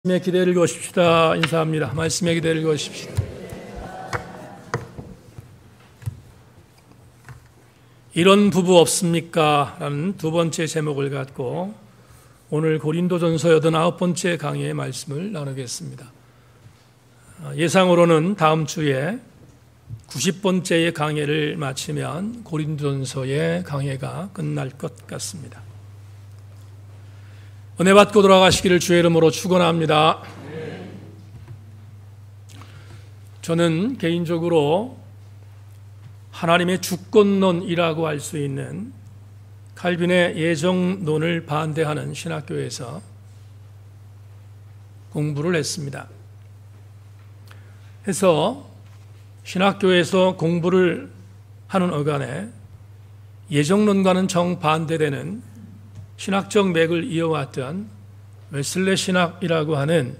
말씀의 기대를 거십시다. 인사합니다. 말씀의 기대를 거십시다. 이런 부부 없습니까? 라는 두 번째 제목을 갖고 오늘 고린도전서 89번째 강의의 말씀을 나누겠습니다. 예상으로는 다음 주에 90번째의 강의를 마치면 고린도전서의 강의가 끝날 것 같습니다. 은혜 받고 돌아가시기를 주의 이름으로 축원합니다. 저는 개인적으로 하나님의 주권론이라고 할 수 있는 칼빈의 예정론을 반대하는 신학교에서 공부를 했습니다. 해서 신학교에서 공부를 하는 어간에 예정론과는 정반대되는 신학적 맥을 이어왔던 웨슬레 신학이라고 하는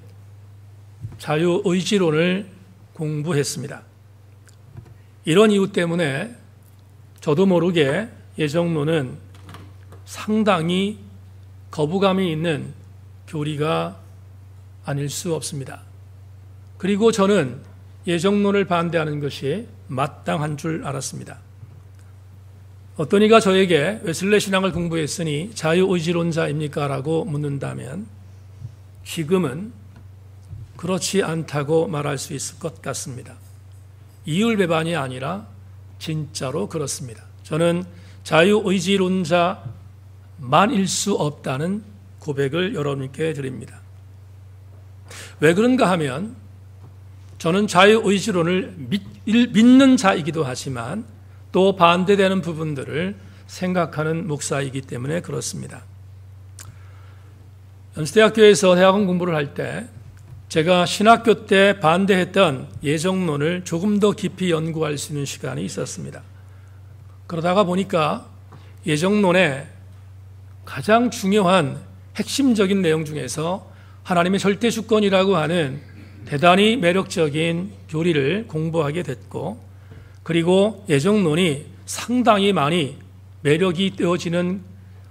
자유의지론을 공부했습니다. 이런 이유 때문에 저도 모르게 예정론은 상당히 거부감이 있는 교리가 아닐 수 없습니다. 그리고 저는 예정론을 반대하는 것이 마땅한 줄 알았습니다. 어떤 이가 저에게 웨슬레 신학을 공부했으니 자유의지론자입니까? 라고 묻는다면 지금은 그렇지 않다고 말할 수 있을 것 같습니다. 이율배반이 아니라 진짜로 그렇습니다. 저는 자유의지론자만일 수 없다는 고백을 여러분께 드립니다. 왜 그런가 하면 저는 자유의지론을 믿는 자이기도 하지만 또 반대되는 부분들을 생각하는 목사이기 때문에 그렇습니다. 연세대학교에서 대학원 공부를 할 때 제가 신학교 때 반대했던 예정론을 조금 더 깊이 연구할 수 있는 시간이 있었습니다. 그러다가 보니까 예정론의 가장 중요한 핵심적인 내용 중에서 하나님의 절대 주권이라고 하는 대단히 매력적인 교리를 공부하게 됐고, 그리고 예정론이 상당히 많이 매력이 되어지는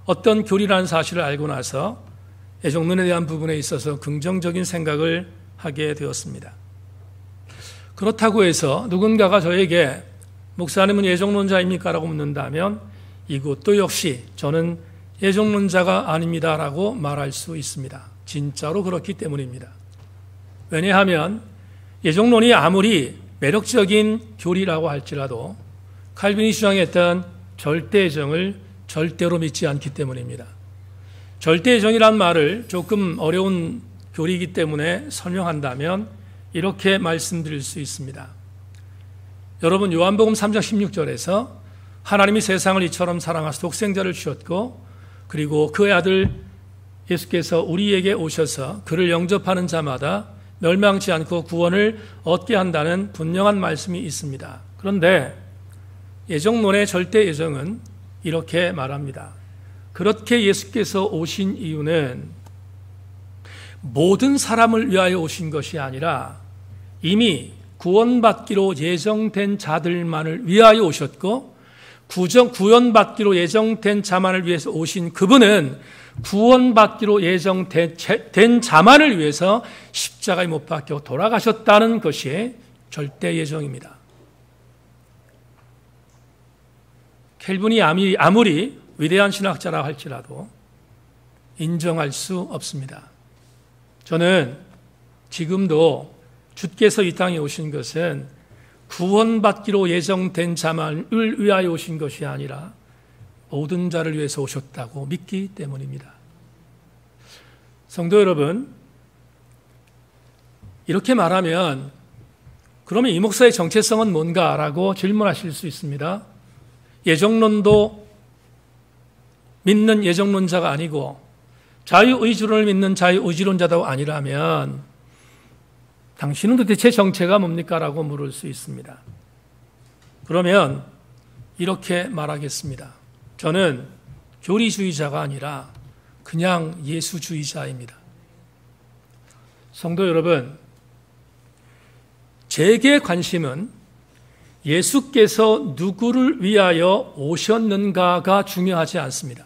어떤 교리라는 사실을 알고 나서 예정론에 대한 부분에 있어서 긍정적인 생각을 하게 되었습니다. 그렇다고 해서 누군가가 저에게 목사님은 예정론자입니까? 라고 묻는다면 이것도 역시 저는 예정론자가 아닙니다 라고 말할 수 있습니다. 진짜로 그렇기 때문입니다. 왜냐하면 예정론이 아무리 매력적인 교리라고 할지라도 칼빈이 주장했던 절대정을 절대로 믿지 않기 때문입니다. 절대정이란 말을 조금 어려운 교리이기 때문에 설명한다면 이렇게 말씀드릴 수 있습니다. 여러분, 요한복음 3장 16절에서 하나님이 세상을 이처럼 사랑하사 독생자를 주셨고, 그리고 그의 아들 예수께서 우리에게 오셔서 그를 영접하는 자마다 멸망치 않고 구원을 얻게 한다는 분명한 말씀이 있습니다. 그런데 예정론의 절대 예정은 이렇게 말합니다. 그렇게 예수께서 오신 이유는 모든 사람을 위하여 오신 것이 아니라 이미 구원받기로 예정된 자들만을 위하여 오셨고, 구원받기로 예정된 자만을 위해서 오신 그분은 구원받기로 예정된 자만을 위해서 십자가에 못 박혀 돌아가셨다는 것이 절대 예정입니다. 켈빈이 아무리 위대한 신학자라 할지라도 인정할 수 없습니다. 저는 지금도 주께서 이 땅에 오신 것은 구원받기로 예정된 자만을 위하여 오신 것이 아니라 모든 자를 위해서 오셨다고 믿기 때문입니다. 성도 여러분, 이렇게 말하면 그러면 이 목사의 정체성은 뭔가라고 질문하실 수 있습니다. 예정론도 믿는 예정론자가 아니고 자유의지론을 믿는 자유의지론자도 아니라면 당신은 도대체 정체가 뭡니까? 라고 물을 수 있습니다. 그러면 이렇게 말하겠습니다. 저는 교리주의자가 아니라 그냥 예수주의자입니다. 성도 여러분, 제게 관심은 예수께서 누구를 위하여 오셨는가가 중요하지 않습니다.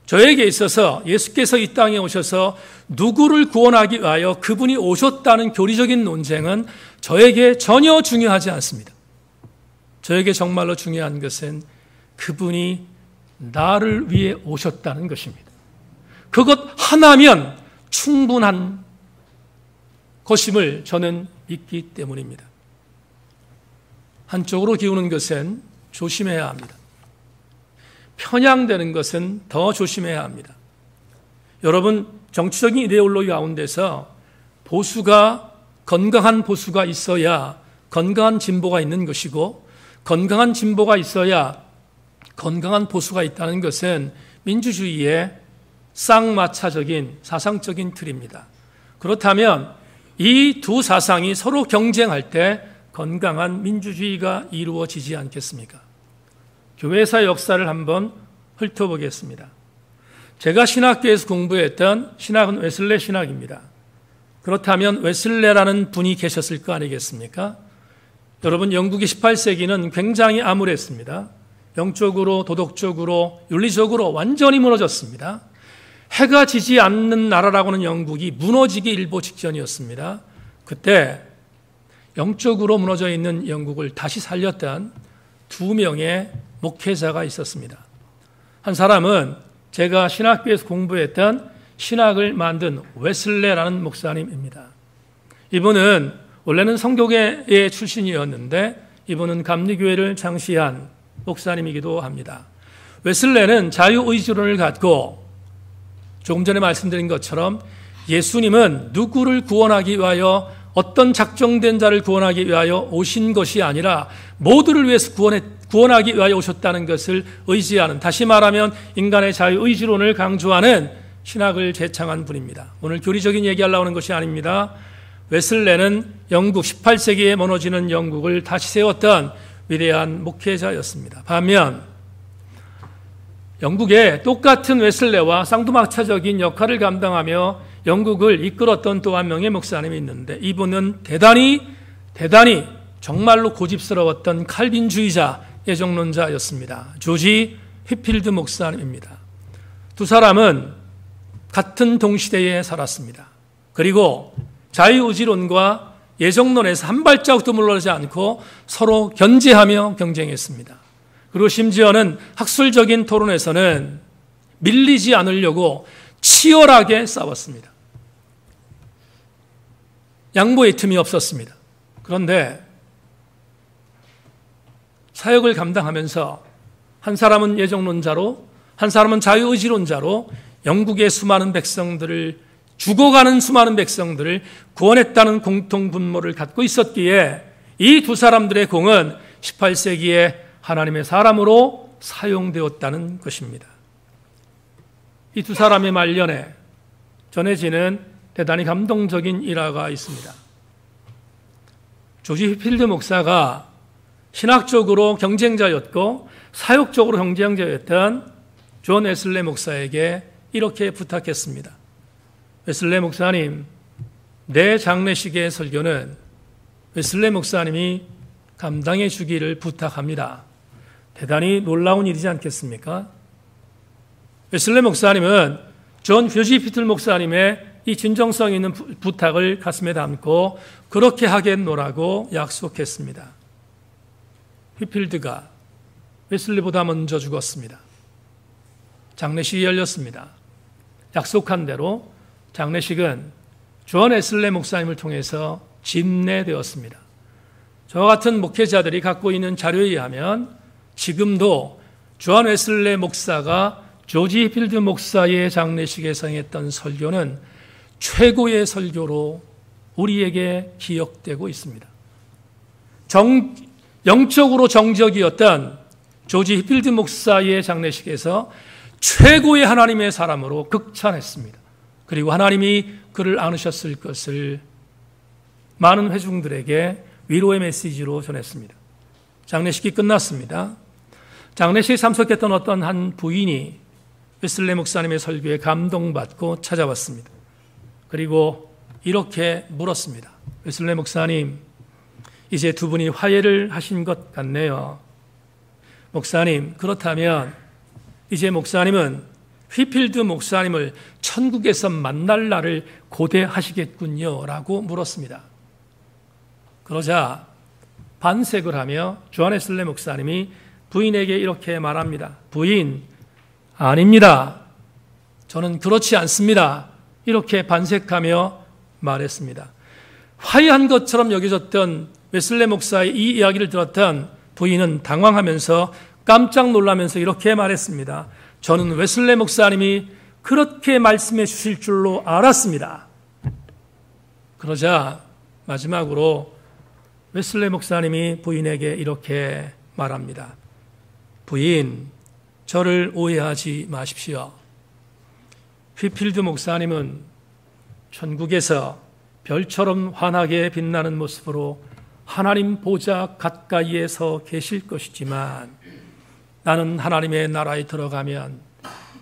저에게 있어서 예수께서 이 땅에 오셔서 누구를 구원하기 위하여 그분이 오셨다는 교리적인 논쟁은 저에게 전혀 중요하지 않습니다. 저에게 정말로 중요한 것은 그분이 나를 위해 오셨다는 것입니다. 그것 하나면 충분한 것임을 저는 믿기 때문입니다. 한쪽으로 기우는 것은 조심해야 합니다. 편향되는 것은 더 조심해야 합니다. 여러분, 정치적인 이데올로기 가운데서 건강한 보수가 있어야 건강한 진보가 있는 것이고, 건강한 진보가 있어야 건강한 보수가 있다는 것은 민주주의의 쌍마차적인 사상적인 틀입니다. 그렇다면 이 두 사상이 서로 경쟁할 때 건강한 민주주의가 이루어지지 않겠습니까? 교회사 역사를 한번 훑어보겠습니다. 제가 신학교에서 공부했던 신학은 웨슬레 신학입니다. 그렇다면 웨슬레라는 분이 계셨을 거 아니겠습니까? 여러분, 영국이 18세기는 굉장히 암울했습니다. 영적으로, 도덕적으로, 윤리적으로 완전히 무너졌습니다. 해가 지지 않는 나라라고는 영국이 무너지기 일보 직전이었습니다. 그때 영적으로 무너져 있는 영국을 다시 살렸던 두 명의 목회자가 있었습니다. 한 사람은 제가 신학교에서 공부했던 신학을 만든 웨슬레라는 목사님입니다. 이분은 원래는 성교계의 출신이었는데 이분은 감리교회를 창시한 목사님이기도 합니다. 웨슬레는 자유의지론을 갖고 조금 전에 말씀드린 것처럼 예수님은 누구를 구원하기 위하여, 어떤 작정된 자를 구원하기 위하여 오신 것이 아니라 모두를 위해서 구원하기 위하여 오셨다는 것을 의지하는, 다시 말하면 인간의 자유의지론을 강조하는 신학을 제창한 분입니다. 오늘 교리적인 얘기하려고 하는 것이 아닙니다. 웨슬레는 영국 18세기에 무너지는 영국을 다시 세웠던 위대한 목회자였습니다. 반면 영국에 똑같은 웨슬레와 쌍두마차적인 역할을 감당하며 영국을 이끌었던 또 한 명의 목사님이 있는데, 이분은 대단히 정말로 고집스러웠던 칼빈주의자, 예정론자였습니다. 조지 휘필드 목사님입니다. 두 사람은 같은 동시대에 살았습니다. 그리고 자유의지론과 예정론에서 한 발자국도 물러나지 않고 서로 견제하며 경쟁했습니다. 그리고 심지어는 학술적인 토론에서는 밀리지 않으려고 치열하게 싸웠습니다. 양보의 틈이 없었습니다. 그런데 사역을 감당하면서 한 사람은 예정론자로, 한 사람은 자유의지론자로 영국의 수많은 백성들을, 죽어가는 수많은 백성들을 구원했다는 공통 분모를 갖고 있었기에 이 두 사람들의 공은 18세기에 하나님의 사람으로 사용되었다는 것입니다. 이 두 사람의 말년에 전해지는 대단히 감동적인 일화가 있습니다. 조지 휘필드 목사가 신학적으로 경쟁자였고 사역적으로 경쟁자였던 존 웨슬레 목사에게 이렇게 부탁했습니다. 웨슬레 목사님, 내 장례식의 설교는 웨슬레 목사님이 감당해 주기를 부탁합니다. 대단히 놀라운 일이지 않겠습니까? 웨슬레 목사님은 존 조지 휘필드 목사님의 이 진정성 있는 부탁을 가슴에 담고 그렇게 하겠노라고 약속했습니다. 휘필드가 웨슬리보다 먼저 죽었습니다. 장례식이 열렸습니다. 약속한 대로 장례식은 존 웨슬레 목사님을 통해서 진례되었습니다. 저와 같은 목회자들이 갖고 있는 자료에 의하면 지금도 존 웨슬레 목사가 조지 휘필드 목사의 장례식에서 했던 설교는 최고의 설교로 우리에게 기억되고 있습니다. 영적으로 정적이었던 조지 휘필드 목사의 장례식에서 최고의 하나님의 사람으로 극찬했습니다. 그리고 하나님이 그를 안으셨을 것을 많은 회중들에게 위로의 메시지로 전했습니다. 장례식이 끝났습니다. 장례식에 참석했던 어떤 한 부인이 웨슬레 목사님의 설교에 감동받고 찾아왔습니다. 그리고 이렇게 물었습니다. 웨슬레 목사님, 이제 두 분이 화해를 하신 것 같네요. 목사님, 그렇다면 이제 목사님은 휘필드 목사님을 천국에서 만날 날을 고대하시겠군요 라고 물었습니다. 그러자 반색을 하며 존 웨슬리 목사님이 부인에게 이렇게 말합니다. 부인, 아닙니다. 저는 그렇지 않습니다. 이렇게 반색하며 말했습니다. 화해한 것처럼 여겨졌던 웨슬리 목사의 이 이야기를 들었던 부인은 당황하면서 깜짝 놀라면서 이렇게 말했습니다. 저는 웨슬리 목사님이 그렇게 말씀해 주실 줄로 알았습니다. 그러자 마지막으로 웨슬리 목사님이 부인에게 이렇게 말합니다. 부인, 저를 오해하지 마십시오. 휘필드 목사님은 천국에서 별처럼 환하게 빛나는 모습으로 하나님 보좌 가까이에 서 계실 것이지만 나는 하나님의 나라에 들어가면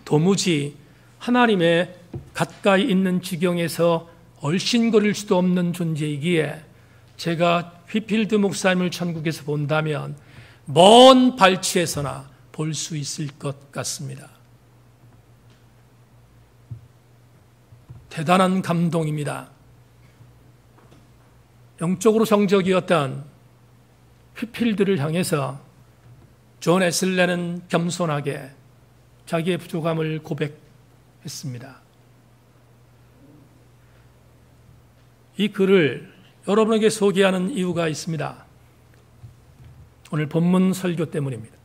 도무지 하나님의 가까이 있는 지경에서 얼씬거릴 수도 없는 존재이기에 제가 휘필드 목사님을 천국에서 본다면 먼 발치에서나 볼 수 있을 것 같습니다. 대단한 감동입니다. 영적으로 정적이었던 휘필드를 향해서 존 웨슬리는 겸손하게 자기의 부족함을 고백했습니다. 이 글을 여러분에게 소개하는 이유가 있습니다. 오늘 본문 설교 때문입니다.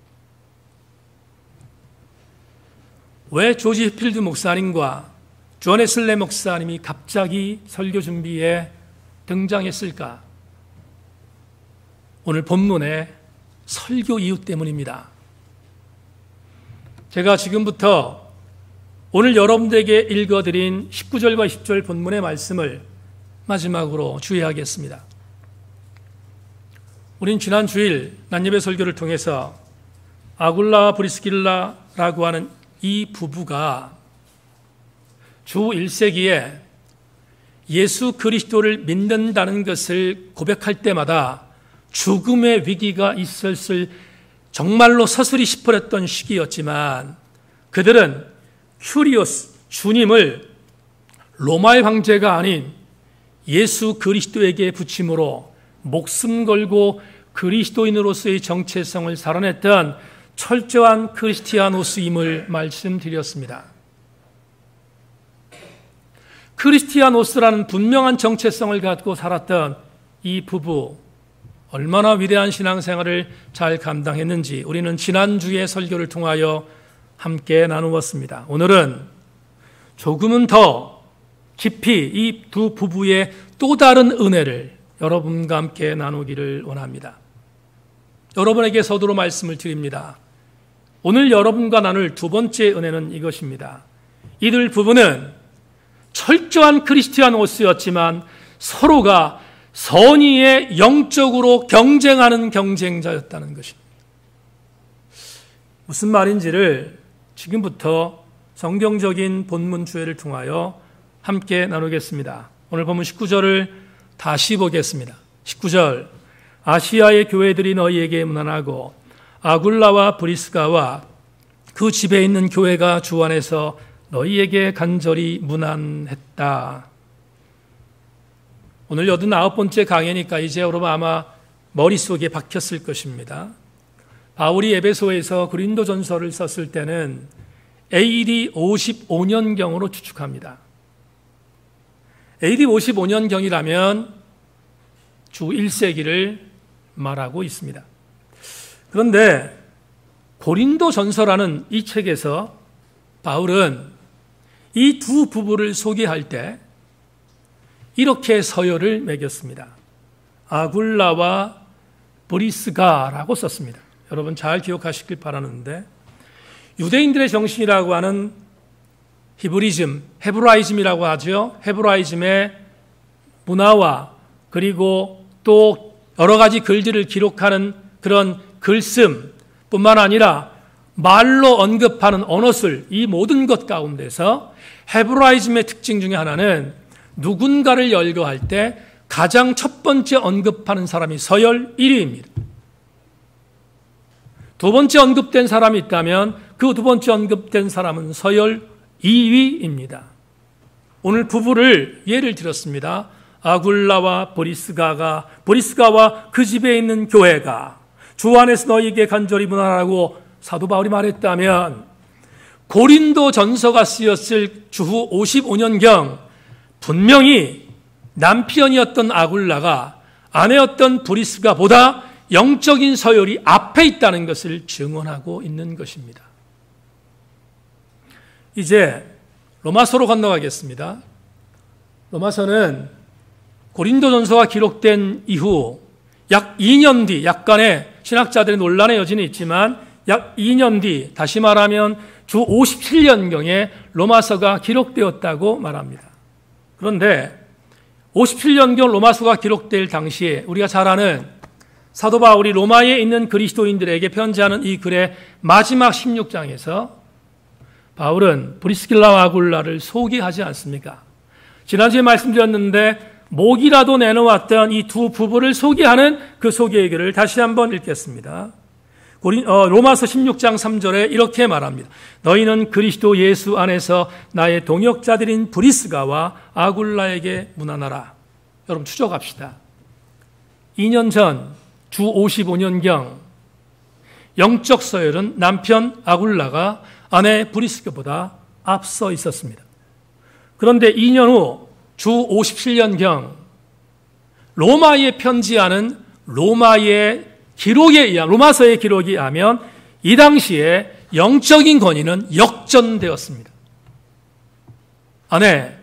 왜 조지 휘필드 목사님과 존 웨슬리 목사님이 갑자기 설교 준비에 등장했을까? 오늘 본문의 설교 이유 때문입니다. 제가 지금부터 오늘 여러분들에게 읽어드린 19절과 20절 본문의 말씀을 마지막으로 주의하겠습니다. 우린 지난 주일 난예배 설교를 통해서 아굴라와 브리스길라라고 하는 이 부부가 주 1세기에 예수 그리스도를 믿는다는 것을 고백할 때마다 죽음의 위기가 있었을 정말로 서슬이 시퍼랬던 시기였지만 그들은 큐리오스 주님을 로마의 황제가 아닌 예수 그리스도에게 붙임으로 목숨 걸고 그리스도인으로서의 정체성을 살아냈던 철저한 크리스티아노스임을 말씀드렸습니다. 크리스티아노스라는 분명한 정체성을 갖고 살았던 이 부부, 얼마나 위대한 신앙생활을 잘 감당했는지 우리는 지난주의 설교를 통하여 함께 나누었습니다. 오늘은 조금은 더 깊이 이 두 부부의 또 다른 은혜를 여러분과 함께 나누기를 원합니다. 여러분에게 서두로 말씀을 드립니다. 오늘 여러분과 나눌 두 번째 은혜는 이것입니다. 이들 부부는 철저한 크리스티아노스였지만 서로가 선의에 영적으로 경쟁하는 경쟁자였다는 것입니다. 무슨 말인지를 지금부터 성경적인 본문 주제를 통하여 함께 나누겠습니다. 오늘 본문 19절을 다시 보겠습니다. 19절, 아시아의 교회들이 너희에게 문안하고 아굴라와 브리스가와 그 집에 있는 교회가 주 안에서 너희에게 간절히 문안했다. 오늘 89번째 강의니까 이제 여러분 아마 머릿속에 박혔을 것입니다. 바울이 에베소에서 고린도전서를 썼을 때는 AD 55년경으로 추측합니다. AD 55년경이라면 주 1세기를 말하고 있습니다. 그런데 고린도전서라는 이 책에서 바울은 이 두 부부를 소개할 때 이렇게 서열을 매겼습니다. 아굴라와 브리스가라고 썼습니다. 여러분 잘 기억하시길 바라는데 유대인들의 정신이라고 하는 히브리즘, 헤브라이즘이라고 하죠. 헤브라이즘의 문화와 그리고 또 여러 가지 글들을 기록하는 그런 글씀 뿐만 아니라 말로 언급하는 언어술, 이 모든 것 가운데서 헤브라이즘의 특징 중에 하나는 누군가를 열거할 때 가장 첫 번째 언급하는 사람이 서열 1위입니다. 두 번째 언급된 사람이 있다면 그 두 번째 언급된 사람은 서열 2위입니다. 오늘 부부를 예를 들었습니다. 아굴라와 보리스가와 그 집에 있는 교회가 주 안에서 너희에게 간절히 문안하라고 사도 바울이 말했다면, 고린도 전서가 쓰였을 주후 55년경 분명히 남편이었던 아굴라가 아내였던 보리스가보다 영적인 서열이 앞에 있다는 것을 증언하고 있는 것입니다. 이제 로마서로 건너가겠습니다. 로마서는 고린도전서가 기록된 이후 약 2년 뒤, 약간의 신학자들의 논란의 여지는 있지만 약 2년 뒤, 다시 말하면 주 57년경에 로마서가 기록되었다고 말합니다. 그런데 57년경 로마서가 기록될 당시에 우리가 잘 아는 사도 바울이 로마에 있는 그리스도인들에게 편지하는 이 글의 마지막 16장에서 바울은 브리스길라와 아굴라를 소개하지 않습니까? 지난주에 말씀드렸는데 목이라도 내놓았던 이 두 부부를 소개하는 그 소개의 글을 다시 한번 읽겠습니다. 로마서 16장 3절에 이렇게 말합니다. 너희는 그리스도 예수 안에서 나의 동역자들인 브리스가와 아굴라에게 문안하라. 여러분 추적합시다. 2년 전 주 55년경 영적 서열은 남편 아굴라가 아내 브리스가보다 앞서 있었습니다. 그런데 2년 후 주 57년경 로마에 편지하는 로마서의 기록에 의하면 이 당시에 영적인 권위는 역전되었습니다. 아내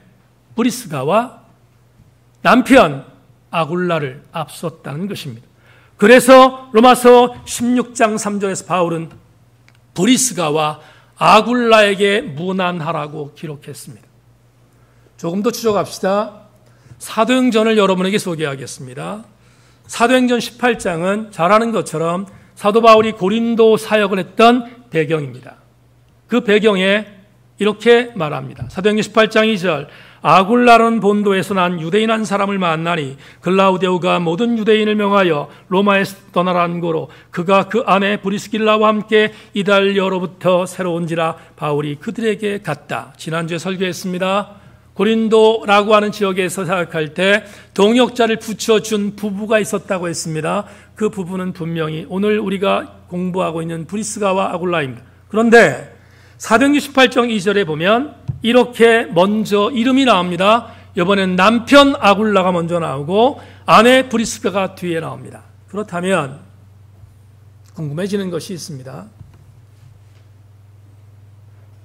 브리스가와 남편 아굴라를 앞섰다는 것입니다. 그래서 로마서 16장 3절에서 바울은 브리스가와 아굴라에게 문안하라고 기록했습니다. 조금 더 추적합시다. 사도행전을 여러분에게 소개하겠습니다. 사도행전 18장은 잘 아는 것처럼 사도 바울이 고린도 사역을 했던 배경입니다. 그 배경에 이렇게 말합니다. 사도행전 18장 2절 아굴라는 본도에서 난 유대인 한 사람을 만나니 글라우데오가 모든 유대인을 명하여 로마에 떠나라는 고로 그가 그 아내 브리스길라와 함께 이달리아로부터 새로 온지라 바울이 그들에게 갔다. 지난주에 설교했습니다. 고린도라고 하는 지역에서 사역할 때 동역자를 붙여준 부부가 있었다고 했습니다. 그 부부는 분명히 오늘 우리가 공부하고 있는 브리스가와 아굴라입니다. 그런데 사도행전 18장 2절에 보면 이렇게 먼저 이름이 나옵니다. 이번엔 남편 아굴라가 먼저 나오고 아내 브리스가가 뒤에 나옵니다. 그렇다면 궁금해지는 것이 있습니다.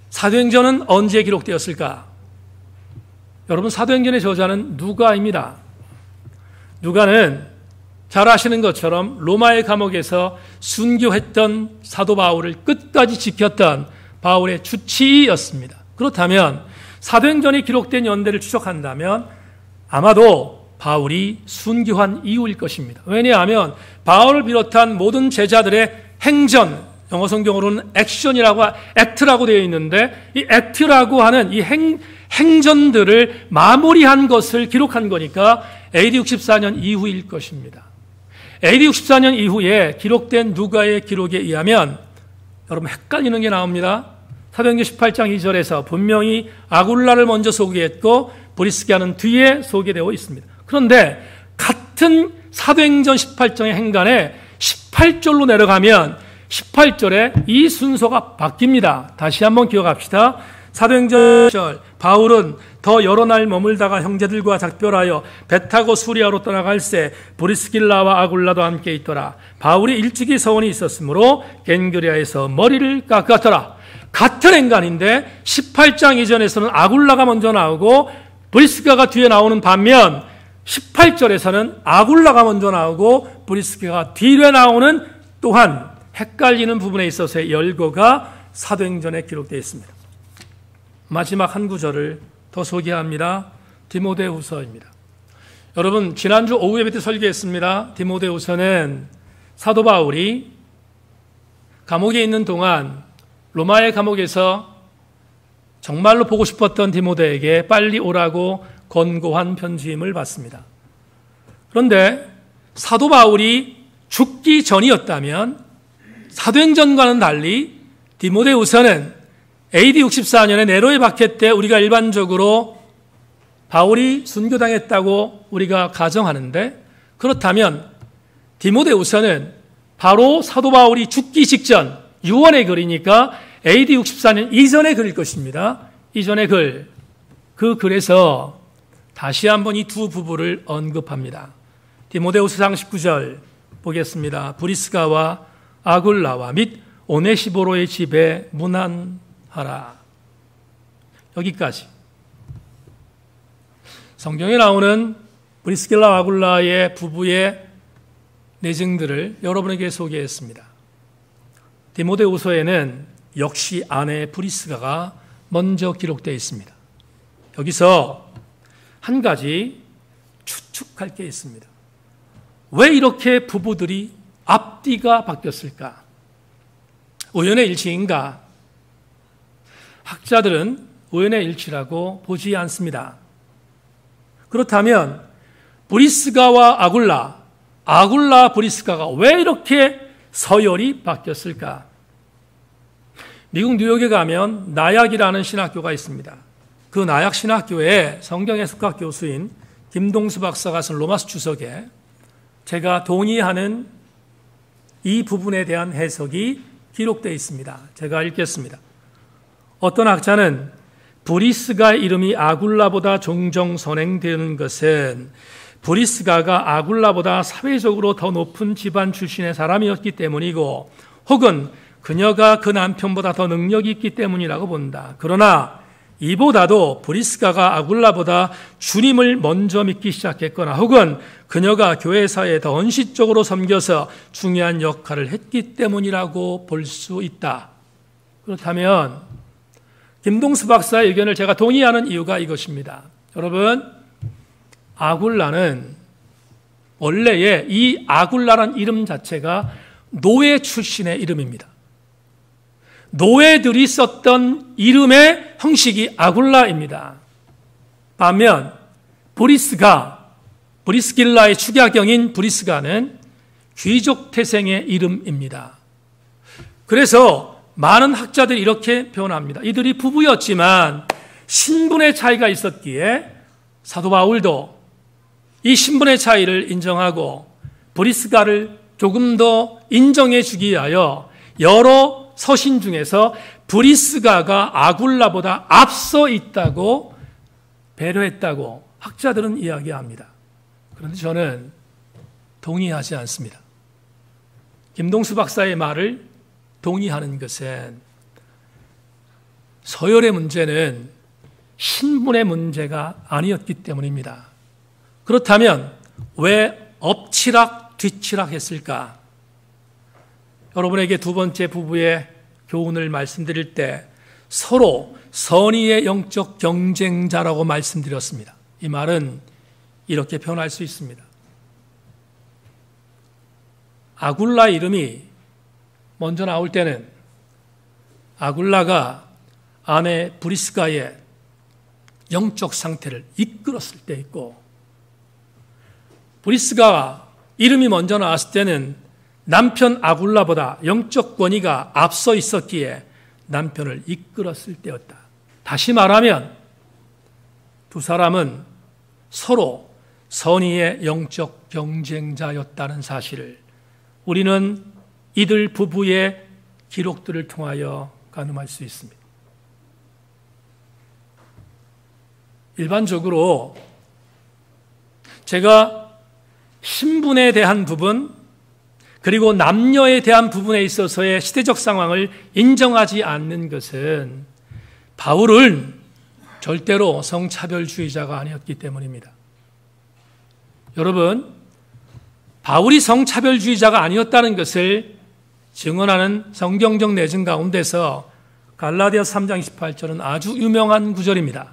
사도행전은 언제 기록되었을까? 여러분 사도행전의 저자는 누가입니다. 누가는 잘 아시는 것처럼 로마의 감옥에서 순교했던 사도 바울을 끝까지 지켰던 바울의 주치의였습니다. 그렇다면 사도행전이 기록된 연대를 추적한다면 아마도 바울이 순교한 이후일 것입니다. 왜냐하면 바울을 비롯한 모든 제자들의 행전, 영어 성경으로는 액트라고 되어 있는데 이 액트라고 하는 이 행전들을 마무리한 것을 기록한 거니까 AD 64년 이후일 것입니다. AD 64년 이후에 기록된 누가의 기록에 의하면 여러분 헷갈리는 게 나옵니다. 사도행전 18장 2절에서 분명히 아굴라를 먼저 소개했고 브리스가는 뒤에 소개되어 있습니다. 그런데 같은 사도행전 18장의 행간에 18절로 내려가면 18절에 이 순서가 바뀝니다. 다시 한번 기억합시다. 사도행전 1절 바울은 더 여러 날 머물다가 형제들과 작별하여 배 타고 수리아로 떠나갈새 브리스길라와 아굴라도 함께 있더라. 바울이 일찍이 서원이 있었으므로 겐그리아에서 머리를 깎았더라. 같은 행간인데 18장 이전에서는 아굴라가 먼저 나오고 브리스가가 뒤에 나오는 반면 18절에서는 아굴라가 먼저 나오고 브리스가가 뒤에 나오는 또한 헷갈리는 부분에 있어서의 열거가 사도행전에 기록되어 있습니다. 마지막 한 구절을 더 소개합니다. 디모데후서입니다. 여러분 지난주 오후 예배 때 설교했습니다. 디모데후서는 사도 바울이 감옥에 있는 동안 로마의 감옥에서 정말로 보고 싶었던 디모데에게 빨리 오라고 권고한 편지임을 받습니다. 그런데 사도 바울이 죽기 전이었다면 사도행전과는 달리 디모데후서는 AD 64년에 네로의 박해 때 우리가 일반적으로 바울이 순교당했다고 우리가 가정하는데, 그렇다면 디모데후서는 바로 사도 바울이 죽기 직전 유언의 글이니까 AD 64년 이전의 글일 것입니다. 이전의 글. 그 글에서 다시 한번 이 두 부부를 언급합니다. 디모데후서 19절 보겠습니다. 브리스가와 아굴라와 및 오네시보로의 집에 문안하라. 여기까지. 성경에 나오는 브리스길라 아굴라의 부부의 내증들을 여러분에게 소개했습니다. 디모데후서에는 역시 아내 브리스가가 먼저 기록되어 있습니다. 여기서 한 가지 추측할 게 있습니다. 왜 이렇게 부부들이 앞뒤가 바뀌었을까? 우연의 일치인가? 학자들은 우연의 일치라고 보지 않습니다. 그렇다면 브리스가와 아굴라 브리스가가 왜 이렇게 서열이 바뀌었을까? 미국 뉴욕에 가면 나약이라는 신학교가 있습니다. 그 나약 신학교의 성경해석학 교수인 김동수 박사가 쓴 로마서 주석에 제가 동의하는 이 부분에 대한 해석이 기록되어 있습니다. 제가 읽겠습니다. 어떤 학자는 브리스가의 이름이 아굴라보다 종종 선행되는 것은 브리스가가 아굴라보다 사회적으로 더 높은 집안 출신의 사람이었기 때문이고, 혹은 그녀가 그 남편보다 더 능력이 있기 때문이라고 본다. 그러나 이보다도 브리스가가 아굴라보다 주님을 먼저 믿기 시작했거나, 혹은 그녀가 교회사에 더 헌신적으로 섬겨서 중요한 역할을 했기 때문이라고 볼 수 있다. 그렇다면 김동수 박사의 의견을 제가 동의하는 이유가 이것입니다. 여러분, 아굴라는 원래의 이 아굴라란 이름 자체가 노예 출신의 이름입니다. 노예들이 썼던 이름의 형식이 아굴라입니다. 반면 브리스길라의 축야경인 브리스가는 귀족 태생의 이름입니다. 그래서 많은 학자들이 이렇게 표현합니다. 이들이 부부였지만 신분의 차이가 있었기에 사도 바울도 이 신분의 차이를 인정하고 브리스가를 조금 더 인정해 주기 위하여 여러 서신 중에서 브리스가가 아굴라보다 앞서 있다고 배려했다고 학자들은 이야기합니다. 그런데 저는 동의하지 않습니다. 김동수 박사의 말을 동의하는 것은 서열의 문제는 신분의 문제가 아니었기 때문입니다. 그렇다면 왜 엎치락 뒤치락 했을까? 여러분에게 두 번째 부부의 교훈을 말씀드릴 때 서로 선의의 영적 경쟁자라고 말씀드렸습니다. 이 말은 이렇게 표현할 수 있습니다. 아굴라 이름이 먼저 나올 때는 아굴라가 아내 브리스가의 영적 상태를 이끌었을 때 있고, 브리스가 이름이 먼저 나왔을 때는 남편 아굴라보다 영적 권위가 앞서 있었기에 남편을 이끌었을 때였다. 다시 말하면 두 사람은 서로 선의의 영적 경쟁자였다는 사실을 우리는 이들 부부의 기록들을 통하여 가늠할 수 있습니다. 일반적으로 제가 신분에 대한 부분, 그리고 남녀에 대한 부분에 있어서의 시대적 상황을 인정하지 않는 것은 바울은 절대로 성차별주의자가 아니었기 때문입니다. 여러분, 바울이 성차별주의자가 아니었다는 것을 증언하는 성경적 내증 가운데서 갈라디아서 3장 28절은 아주 유명한 구절입니다.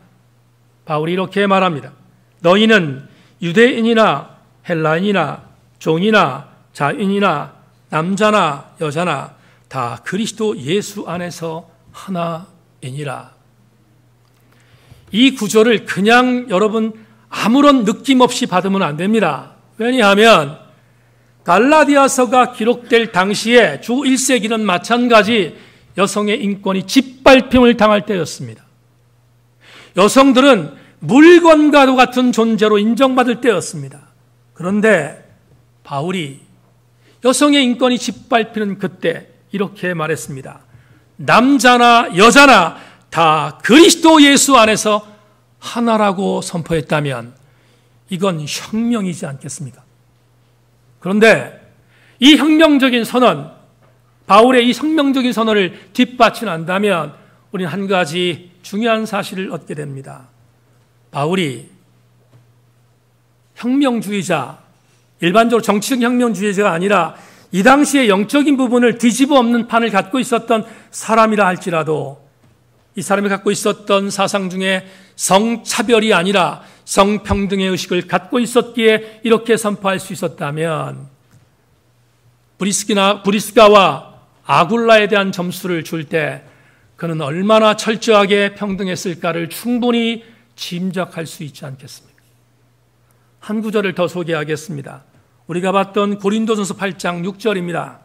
바울이 이렇게 말합니다. 너희는 유대인이나 헬라인이나 종이나 자인이나 남자나 여자나 다 그리스도 예수 안에서 하나이니라. 이 구절을 그냥 여러분 아무런 느낌 없이 받으면 안 됩니다. 왜냐하면 갈라디아서가 기록될 당시에 주 1세기는 마찬가지 여성의 인권이 짓밟힘을 당할 때였습니다. 여성들은 물건과도 같은 존재로 인정받을 때였습니다. 그런데 바울이 여성의 인권이 짓밟히는 그때 이렇게 말했습니다. 남자나 여자나 다 그리스도 예수 안에서 하나라고 선포했다면 이건 혁명이지 않겠습니까? 그런데 이 혁명적인 선언, 바울의 이 혁명적인 선언을 뒷받침한다면 우리는 한 가지 중요한 사실을 얻게 됩니다. 바울이 혁명주의자, 일반적으로 정치적 혁명주의자가 아니라 이 당시의 영적인 부분을 뒤집어 엎는 판을 갖고 있었던 사람이라 할지라도 이 사람이 갖고 있었던 사상 중에 성차별이 아니라 성평등의 의식을 갖고 있었기에 이렇게 선포할 수 있었다면 브리스가와 아굴라에 대한 점수를 줄 때 그는 얼마나 철저하게 평등했을까를 충분히 짐작할 수 있지 않겠습니까? 한 구절을 더 소개하겠습니다. 우리가 봤던 고린도전서 8장 6절입니다.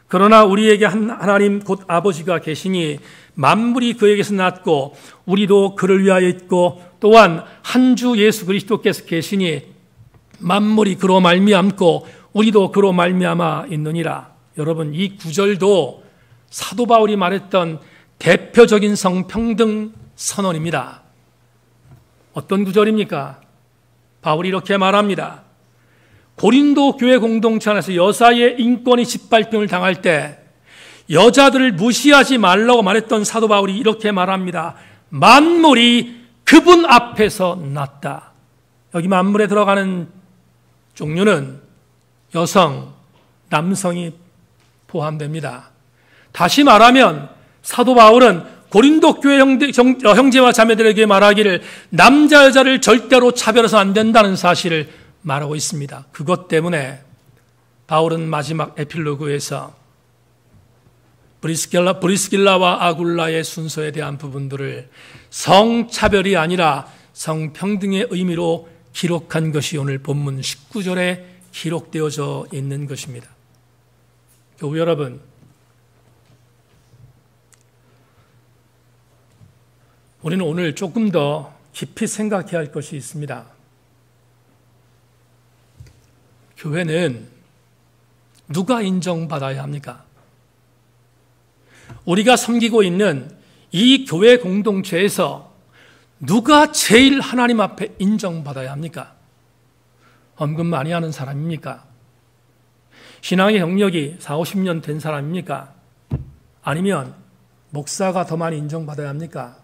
그러나 우리에게 하나님 곧 아버지가 계시니 만물이 그에게서 났고 우리도 그를 위하여 있고 또한 한 주 예수 그리스도께서 계시니 만물이 그로 말미암고 우리도 그로 말미암아 있느니라. 여러분, 이 구절도 사도 바울이 말했던 대표적인 성평등 선언입니다. 어떤 구절입니까? 바울이 이렇게 말합니다. 고린도 교회 공동체 안에서 여자의 인권이 짓밟힘을 당할 때 여자들을 무시하지 말라고 말했던 사도 바울이 이렇게 말합니다. 만물이 그분 앞에서 났다. 여기 만물에 들어가는 종류는 여성, 남성이 포함됩니다. 다시 말하면 사도 바울은 고린도 교회 형제와 자매들에게 말하기를 남자 여자를 절대로 차별해서 안 된다는 사실을 말하고 있습니다. 그것 때문에 바울은 마지막 에필로그에서 브리스길라와 아굴라의 순서에 대한 부분들을 성차별이 아니라 성평등의 의미로 기록한 것이 오늘 본문 19절에 기록되어져 있는 것입니다. 교우 여러분, 우리는 오늘 조금 더 깊이 생각해야 할 것이 있습니다. 교회는 누가 인정받아야 합니까? 우리가 섬기고 있는 이 교회 공동체에서 누가 제일 하나님 앞에 인정받아야 합니까? 헌금 많이 하는 사람입니까? 신앙의 경력이 40, 50년 된 사람입니까? 아니면 목사가 더 많이 인정받아야 합니까?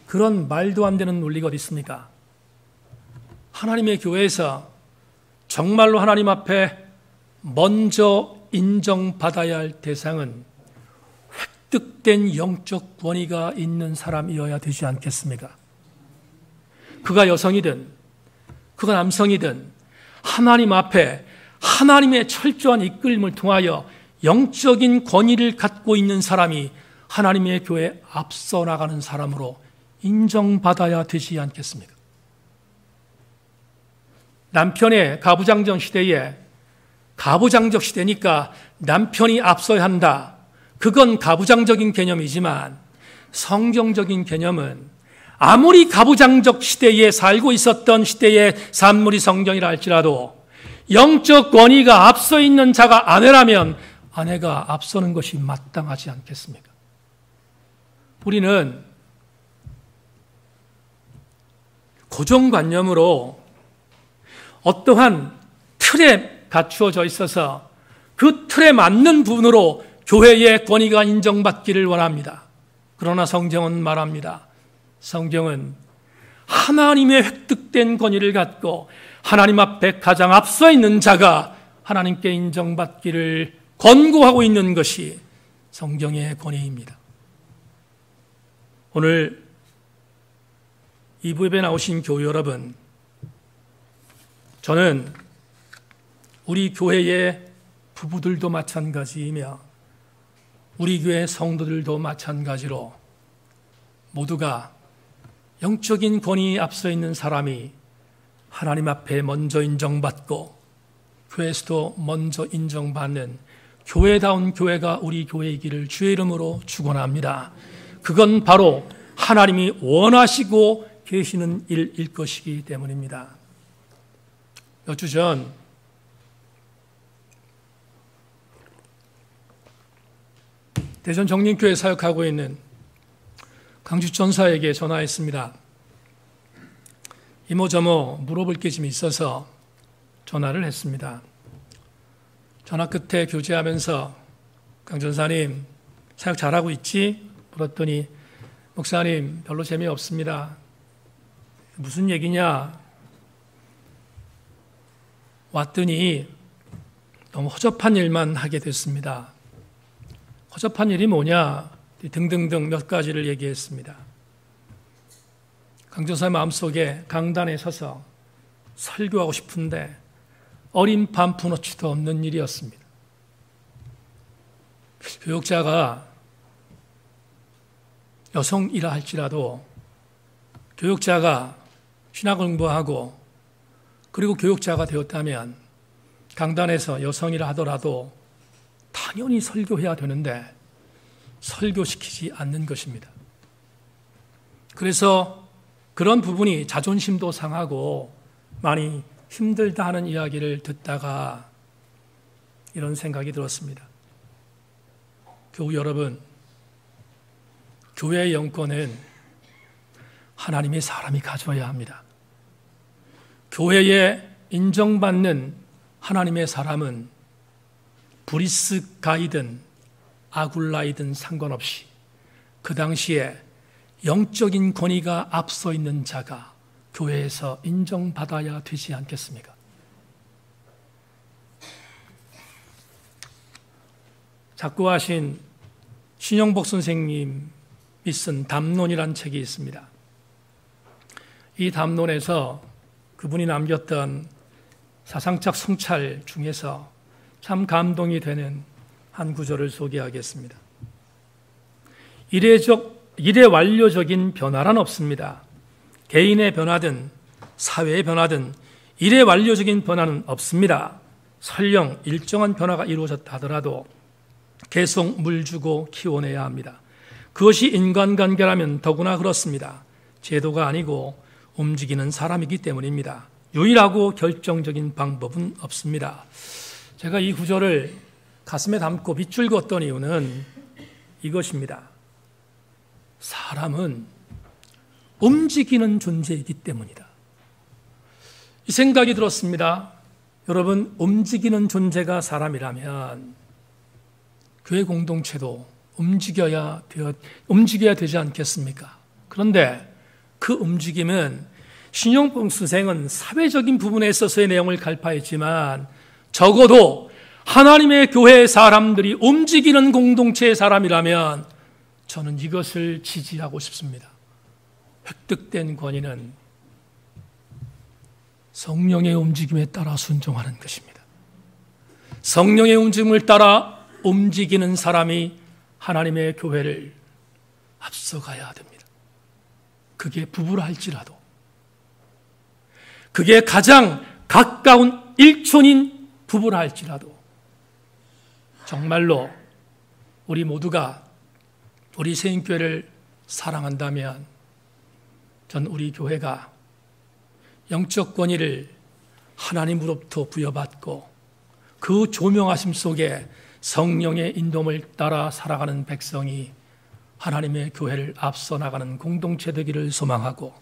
그런 말도 안 되는 논리가 어디 있습니까? 하나님의 교회에서 정말로 하나님 앞에 먼저 인정받아야 할 대상은 획득된 영적 권위가 있는 사람이어야 되지 않겠습니까? 그가 여성이든 그가 남성이든 하나님 앞에 하나님의 철저한 이끌림을 통하여 영적인 권위를 갖고 있는 사람이 하나님의 교회에 앞서 나가는 사람으로 인정받아야 되지 않겠습니까? 남편의 가부장적 시대에 가부장적 시대니까 남편이 앞서야 한다. 그건 가부장적인 개념이지만 성경적인 개념은 아무리 가부장적 시대에 살고 있었던 시대의 산물이 성경이라 할지라도 영적 권위가 앞서 있는 자가 아내라면 아내가 앞서는 것이 마땅하지 않겠습니까? 우리는 고정관념으로 어떠한 틀에 갖추어져 있어서 그 틀에 맞는 부분으로 교회의 권위가 인정받기를 원합니다. 그러나 성경은 말합니다. 성경은 하나님의 획득된 권위를 갖고 하나님 앞에 가장 앞서 있는 자가 하나님께 인정받기를 권고하고 있는 것이 성경의 권위입니다. 오늘 이 부에 나오신 교우 여러분, 저는 우리 교회의 부부들도 마찬가지이며 우리 교회 성도들도 마찬가지로 모두가 영적인 권위에 앞서 있는 사람이 하나님 앞에 먼저 인정받고 교회에서도 먼저 인정받는 교회다운 교회가 우리 교회이기를 주의 이름으로 축원합니다. 그건 바로 하나님이 원하시고 계시는 일일 것이기 때문입니다. 몇 주 전 대전 정림교회 사역하고 있는 강주 전사에게 전화했습니다. 이모저모 물어볼 게 좀 있어서 전화를 했습니다. 전화 끝에 교제하면서 강 전사님 사역 잘하고 있지? 물었더니 목사님 별로 재미없습니다. 무슨 얘기냐? 왔더니 너무 허접한 일만 하게 됐습니다. 허접한 일이 뭐냐? 등등등 몇 가지를 얘기했습니다. 강 전사의 마음속에 강단에 서서 설교하고 싶은데 어린 반푼어치도 없는 일이었습니다. 교육자가 여성이라 할지라도 교육자가 신학을 공부하고 그리고 교육자가 되었다면 강단에서 여성이라 하더라도 당연히 설교해야 되는데 설교시키지 않는 것입니다. 그래서 그런 부분이 자존심도 상하고 많이 힘들다 하는 이야기를 듣다가 이런 생각이 들었습니다. 교우 여러분, 교회의 영권은 하나님의 사람이 가져야 합니다. 교회에 인정받는 하나님의 사람은 브리스가이든 아굴라이든 상관없이 그 당시에 영적인 권위가 앞서 있는 자가 교회에서 인정받아야 되지 않겠습니까? 작고하신 신영복 선생님이 쓴 담론이란 책이 있습니다. 이 담론에서 그분이 남겼던 사상적 성찰 중에서 참 감동이 되는 한 구절을 소개하겠습니다. 이래 완료적인 변화란 없습니다. 개인의 변화든 사회의 변화든 이래 완료적인 변화는 없습니다. 설령 일정한 변화가 이루어졌다 하더라도 계속 물 주고 키워내야 합니다. 그것이 인간관계라면 더구나 그렇습니다. 제도가 아니고 움직이는 사람이기 때문입니다. 유일하고 결정적인 방법은 없습니다. 제가 이 구절을 가슴에 담고 밑줄 그었던 이유는 이것입니다. 사람은 움직이는 존재이기 때문이다. 이 생각이 들었습니다. 여러분, 움직이는 존재가 사람이라면 교회 공동체도 움직여야 되지 않겠습니까? 그런데 그 움직임은 신영복 선생은 사회적인 부분에 있어서의 내용을 갈파했지만 적어도 하나님의 교회의 사람들이 움직이는 공동체의 사람이라면 저는 이것을 지지하고 싶습니다. 획득된 권위는 성령의 움직임에 따라 순종하는 것입니다. 성령의 움직임을 따라 움직이는 사람이 하나님의 교회를 앞서가야 됩니다. 그게 부부라 할지라도, 그게 가장 가까운 일촌인 부부라 할지라도 정말로 우리 모두가 우리 세인교회를 사랑한다면 전 우리 교회가 영적 권위를 하나님으로부터 부여받고 그 조명하심 속에 성령의 인도를 따라 살아가는 백성이 하나님의 교회를 앞서 나가는 공동체 되기를 소망하고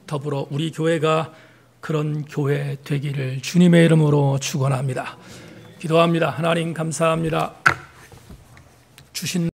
더불어 우리 교회가 그런 교회 되기를 주님의 이름으로 축원합니다. 기도합니다. 하나님 감사합니다. 주신